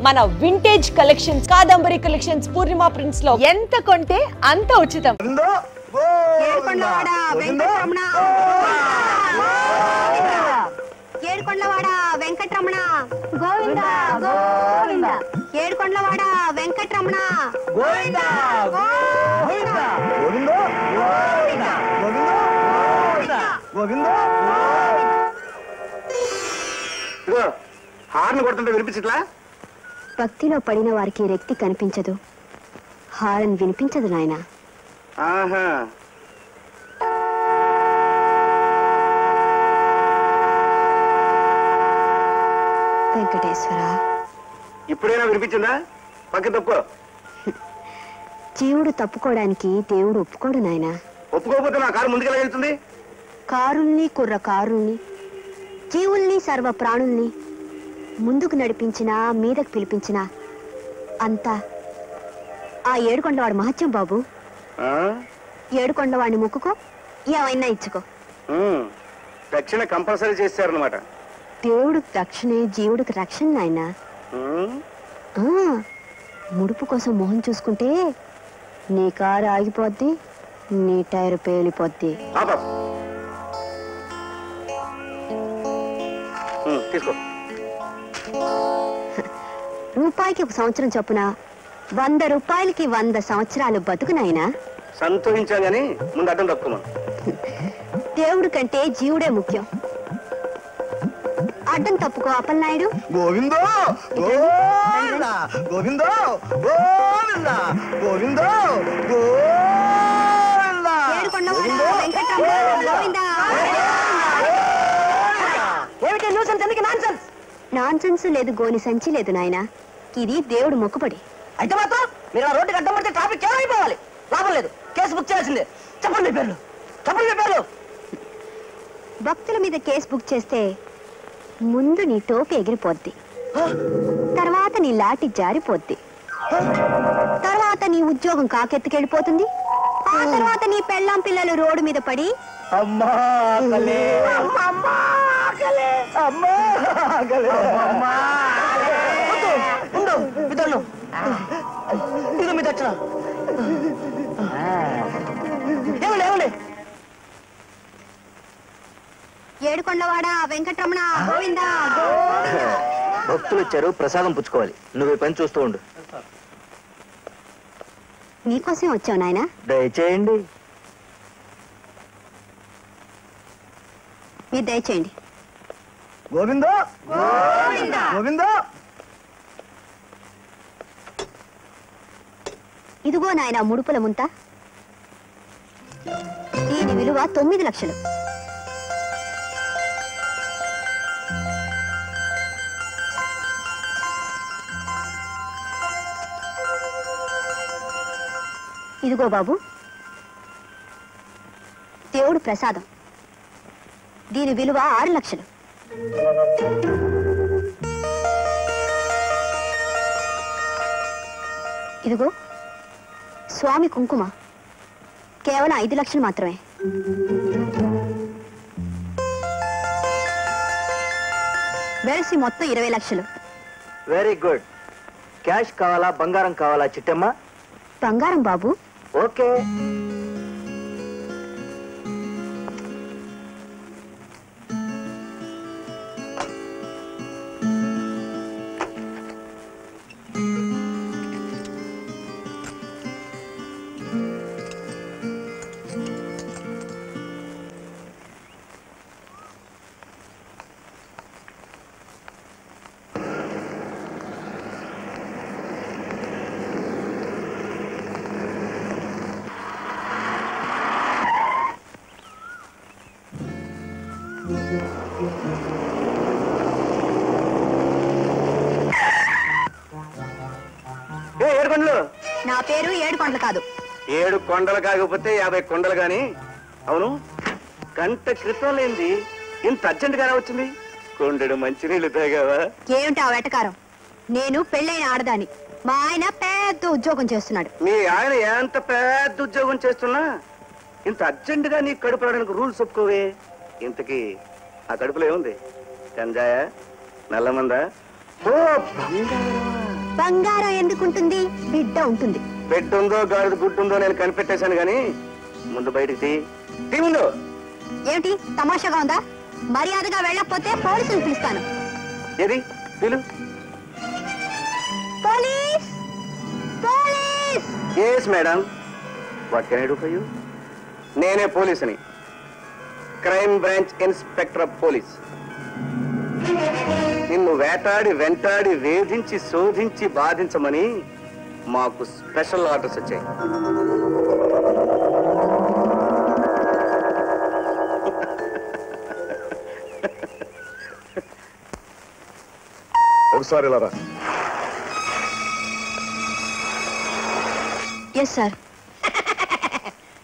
మన vintage collections Kadambari collections పూర్ణిమ prints లో ఎంత కొంటే అంత ఉచితం. ఏడుకొండలవాడ వెంకటరమణ గోవింద గోవింద. ఏడుకొండలవాడ వెంకటరమణ గోవింద గోవింద గోవింద గోవింద. హార్న్ కొడుతుంటే వినిపించట్లా? భక్తిలో పడిన వారికి రెక్తి కనిపించదు, హారన్ వినిపించదు నాయన. వెంకటేశ్వర, ఇప్పుడైనా వినిపించిందా? పక్క తప్పుకో. జీవుడు తప్పుకోవడానికి దేవుడు ఒప్పుకోడు నాయన. ఒప్పుకోకపోతే నా కారు ముందుకెలా వెళ్తుంది? కారుల్ని కుర్ర కారుల్ని జీవుల్ని సర్వ ప్రాణుల్ని ముందుకు నడిపించినా మీదకు పిలిపించినా అంతా ఆ ఏడుకొండవాడు మహత్యం బాబు. ఏడుకొండవాడిని మొక్కుకో, ఏమైనా ఇచ్చుకో. దక్షిణ కంపల్సరీ చేశారనమాట. దేవుడికి రక్షణే జీవుడికి రక్షణ నాయన. ముడుపు కోసం మొహం చూసుకుంటే నీ కారు ఆగిపోద్ది, నీ టైర్ పేలిపోద్ది. రూపాయికి 1 సంవత్సరం చొప్పున 100 రూపాయలకి 100 సంవత్సరాలు బతుకు నాయనా. సంతోషించా గాని ముందు అడ్డం తప్పుకోమా. దేవుడి కంటే జీవుడే ముఖ్యం. అడ్డం తప్పుకో అప్పలనాయుడు. గోవిందో గోవింద గోవిందో గోవింద గోవిందో గోవింద. ఏడుకొండవాడ వెంకటరమణ గోవింద. ఏమిటి న్యూసెన్స్? ఎందుకు నాన్సెన్స్? నాన్సెన్స్ లేదు, గోని సంచి లేదు నాయన. ఇది దేవుడు మొక్కుపడి. అయితే మాత్రం మీరు రోడ్డుకి అడ్డం పడితే ట్రాఫిక్ ఏమైపోవాలి? లాభం లేదు, కేసు బుక్ చేయాల్సిందే. చెప్పండి మీ పేర్లు, చెప్పండి మీ పేర్లు. భక్తుల మీద కేసు బుక్ చేస్తే ముందు నీ టోపీ ఎగిరిపోద్ది, తర్వాత నీ లాఠీ జారిపోద్ది, తర్వాత నీ ఉద్యోగం కాకెత్తుకెళ్ళిపోతుంది, ఆ తర్వాత నీ పెళ్ళాం పిల్లలు రోడ్డు మీద పడి ఏడుకొండవాడ వెంకటరమణ గోవింద. భక్తులు వచ్చారు, ప్రసాదం పుచ్చుకోవాలి. నువ్వు ఈ పని చూస్తూ ఉండు. నీకోసం వచ్చావు నాయన. దయచేయండి. మీరు దయచేయండి. గోవిందో గోవిందో. ఇదిగో నాయన ముడుపుల ముంత. దీని విలువ 9 లక్షలు. ఇదిగో బాబు దేవుడు ప్రసాదం. దీని విలువ 6 లక్షలు. ఇదిగో స్వామి కుంకుమ, కేవలం 5 లక్షలు మాత్రమే. వెరసి మొత్తం 20 లక్షలు. Very good. క్యాష్ కావాలా బంగారం కావాలా చిట్టమ్మ? బంగారం బాబు. ఓకే. నా పేరు ఏడుకొండలు కాదు. 7 కొండలు కాకపోతే 50 కొండలు గాని. అవును, గంట క్రితం లేనిది ఇంత అర్జెంట్ గానే వచ్చింది. కొండడు మంచినీళ్ళు తాగావా? ఏమిటి ఆ వెటకారం? నేను పెళ్ళైన ఆడదాని, మా ఆయన పెద్ద ఉద్యోగం చేస్తున్నాడు. మీ ఆయన ఎంత పెద్ద ఉద్యోగం చేస్తున్నా ఇంత అర్జెంట్ గా నీ కడుపు రావడానికి రూల్స్ ఒప్పుకోవే. ఇంతకీ ఆ కడుపులో ఏముంది? గంజాయా, నల్లమందా, ఓ బంగారమా? బంగారం ఎందుకుంటుంది? బిడ్డ ఉంటుంది. బెడ్ ఉందో గాడిద గుడ్డుందో నేను కనిపెట్టేశాను గాని ముందు బయటికి తీ ముందు. ఏమిటి తమాషాగా ఉందా? మర్యాదగా వెళ్ళకపోతే పోలీసులు పిలుస్తాను. ఏది పిలు. Police police. Yes madam, what can I do for you? నేనే పోలీసుని, crime branch inspector of police. నిన్ను వేటాడి వెంటాడి వేధించి శోధించి బాధించమని మాకు స్పెషల్ ఆర్డర్స్ వచ్చాయి. ఒకసారి ఇలా రా. Yes sir.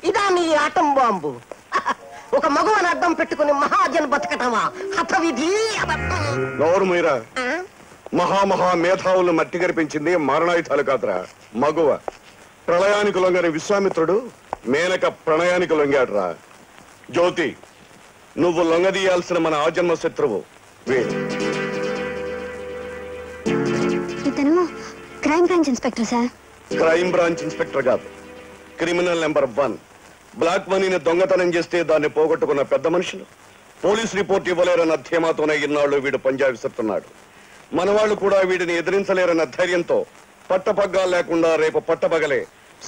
ఇదా మీ ఆటం బాంబు? ఒక మగువని అడ్డం పెట్టుకుని మహాజన్ బతకటమా? హతవిధి. నోరు మీరా. మహా మేధావులు మట్టి గరిపించింది మారణాయుధాలు కాదురా, మగువ. ప్రళయానికి లొంగని విశ్వామిత్రుడు మేనక ప్రణయానికి లొంగాడురా. జ్యోతి, నువ్వు లొంగదీయాల్సిన మన ఆజన్మ శత్రువు వీడు. ఇతను crime branch inspector sir. Crime branch inspector కాదు, క్రిమినల్ నెంబర్ 1. బ్లాక్ మనీని దొంగతనం చేస్తే దాన్ని పోగొట్టుకున్న పెద్ద మనుషులు పోలీస్ రిపోర్ట్ ఇవ్వలేరన్న ధీమాతోనే ఇన్నాళ్ళు వీడు పంజా విసురుతున్నాడు. మన వాళ్ళు కూడా వీడిని ఎదిరించలేరన్న ధైర్యంతో పట్టపగ్గాలు లేకుండా రేపు పట్టపగలే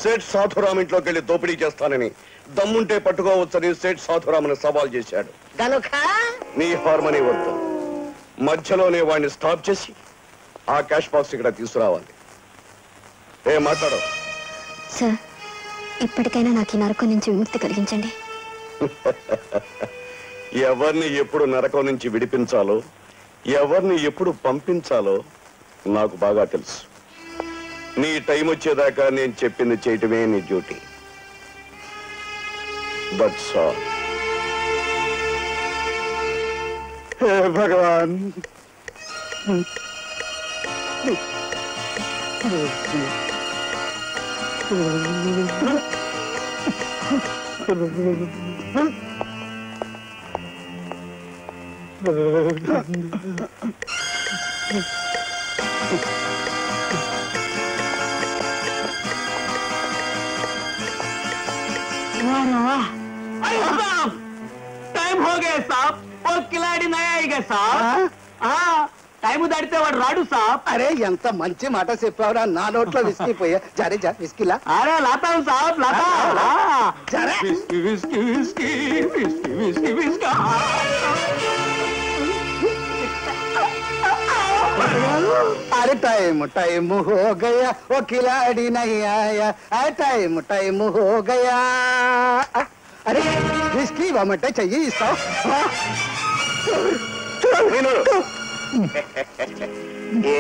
సేఠ్ సాధురామ్ ఇంట్లోకి వెళ్లి దోపిడీ చేస్తానని, దమ్ముంటే పట్టుకోవచ్చని సేఠ్ సాధురామ్ని సవాల్ చేశాడు. నీ హార్మనీ వద్దు, మధ్యలోనే వాడిని స్టాప్ చేసి ఆ క్యాష్ బాక్స్ ఇక్కడ తీసుకురావాలి. ఏ మాట్లాడవు సార్, ఇప్పటికైనా నాకు ఈ నరకం నుంచి విముక్తి కలిగించండి. ఎవరిని ఎప్పుడు నరకం నుంచి విడిపించాలో, ఎవరిని ఎప్పుడు పంపించాలో నాకు బాగా తెలుసు. నీ టైం వచ్చేదాకా నేను చెప్పింది చేయటమే నీ డ్యూటీ. That's all. హే భగవాన్, టైం హోగే సాబ్, ఓ కిలాడి నయాయిగా సాబ్. టైం దాటితే వాడు రాడు సాబ్. అరే ఎంత మంచి మాట చెప్పావురా, నా నోట్లో విస్కీ పోయా. జరే జా విస్కీలా. అరే లాతాం సాబ్, లాతా. జరే whisky whisky whisky whisky whisky whisky. अरे टाइम हो गया, वो खिलाड़ी नहीं आया. टाइम हो गया. अरे विस्की वमटे चाहिए इसको.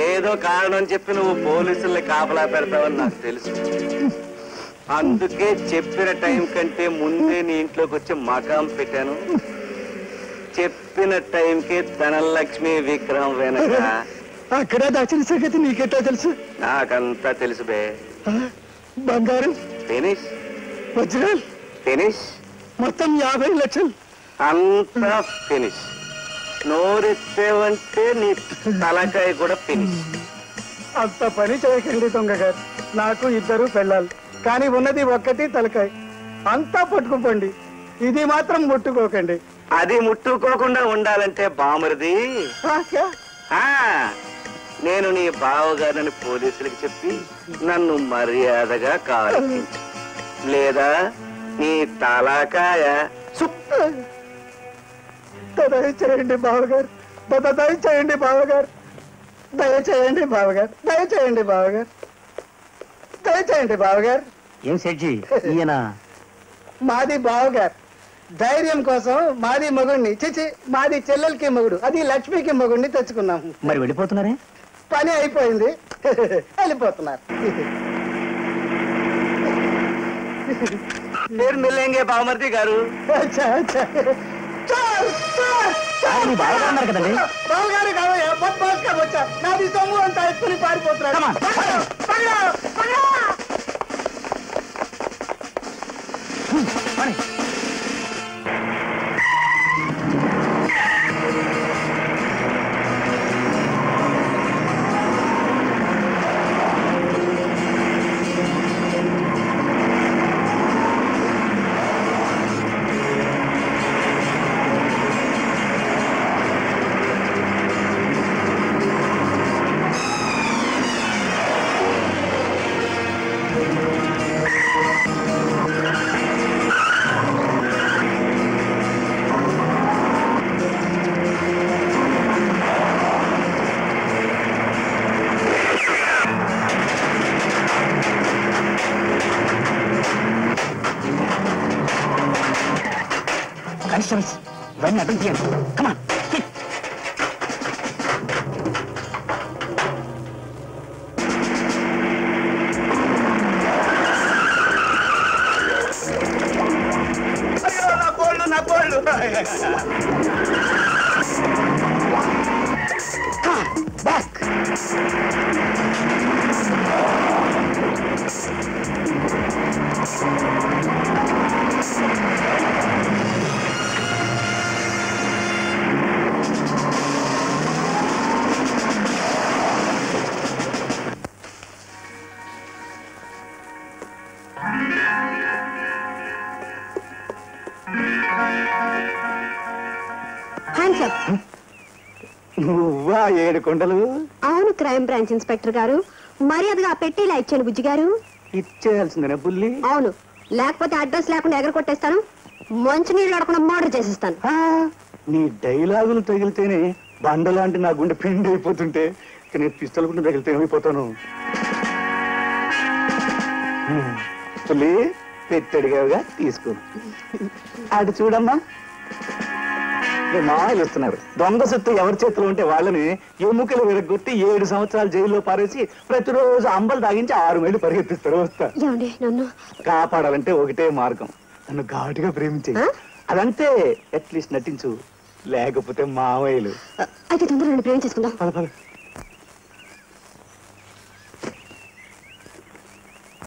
ఏదో కారణం చెప్పి నువ్వు పోలీసుల్ని కాపలా పెడతావని నాకు తెలుసు. అందుకే చెప్పిన టైం కంటే ముందే నీ ఇంట్లోకి వచ్చి మకాం పెట్టాను. చెప్పిన టైంకి ధనలక్ష్మి విక్రమ్ వెనక అక్కడ దాచిన సంగతి నీకెట్టా తెలుసు? నాకంతా తెలుసు బే. బంగారం ఫినిష్, వజ్రాలు ఫినిష్, మొత్తం 50 లక్షలు అంతా ఫినిష్. నోరెత్తేవంటే నీ తలకాయ కూడా ఫినిష్. అంత పని చేయకండి దొంగ గారు. నాకు 2 పెళ్ళాలు, కానీ ఉన్నది ఒక్కటి తలకాయ. అంతా పట్టుకుపోండి, ఇది మాత్రం ముట్టుకోకండి. అది ముట్టుకోకుండా ఉండాలంటే బామరిది, నేను నీ బావగారిని పోలీసులకు చెప్పి నన్ను మర్యాదగా కాల్పించు, లేదా నీ తలకాయ దయచేయండి బావగారు, దయచేయండి బావగారు, దయచేయండి బావగారు, దయచేయండి బావగారు, దయచేయండి బావగారు. ఏం సెడ్జీ ఈయన? మాది బావగారు. ధైర్యం కోసం మాది మగుడిని, చిచి మాది చెల్లెలకి మగుడు, అది లక్ష్మికి మగుడిని తెచ్చుకున్నాము. మరి వెళ్ళిపోతున్నారే? పని అయిపోయింది, వెళ్ళిపోతున్నారు. మీరు మిల్లేంగే బామర్ది గారు. బావగారు కదండి. బావగారు కావయ్యా, బద్మాష్గా వచ్చా. నాది సొమ్ము అంతా ఎత్తుని పారిపోతున్నాడు. నక్సల్స్ ఇవన్నీ అడ్డం తీయండి. కమాన్. నా కోళ్ళు బ్యాక్. Hands up. నువ్వా 7 కొండలు? అవును క్రైమ్ బ్రాంచ్ ఇన్స్పెక్టర్ గారు, మర్యాదగా ఆ పెట్టేలా ఇచ్చాను బుజ్జి గారు. ఇచ్చేయాల్సిందేనా బుల్లి? అవును, లేకపోతే అడ్రస్ లేకుండా ఎగర కొట్టేస్తాను, మంచి నీళ్ళు అడకుండా మర్డర్ చేసేస్తాను. నీ డైలాగులు తగిలితేనే బండలాంటి నా గుండె పిండి అయిపోతుంటే నేను పిస్తల గుండె తగిలితే ఏమైపోతాను. బుల్లి పెట్టడిగా తీసుకో. అటు చూడమ్మా, మామయ్యలు వస్తున్నారు. దొంగ సొత్తు ఎవరి చేతిలో ఉంటే వాళ్ళని ఎముకలు విరగొట్టి 7 సంవత్సరాలు జైల్లో పారేసి ప్రతిరోజు అంబలు తాగించి 6 మైళ్ళు పరిగెత్తిస్తారు. వస్తా. నన్ను కాపాడాలంటే ఒకటే మార్గం, నన్ను ఘాటుగా ప్రేమించే. అదంతే, అట్లీస్ట్ నటించు, లేకపోతే మామయ్యలు. అయితే తొందరగా ప్రేమ చేసుకుందాం. పద పద.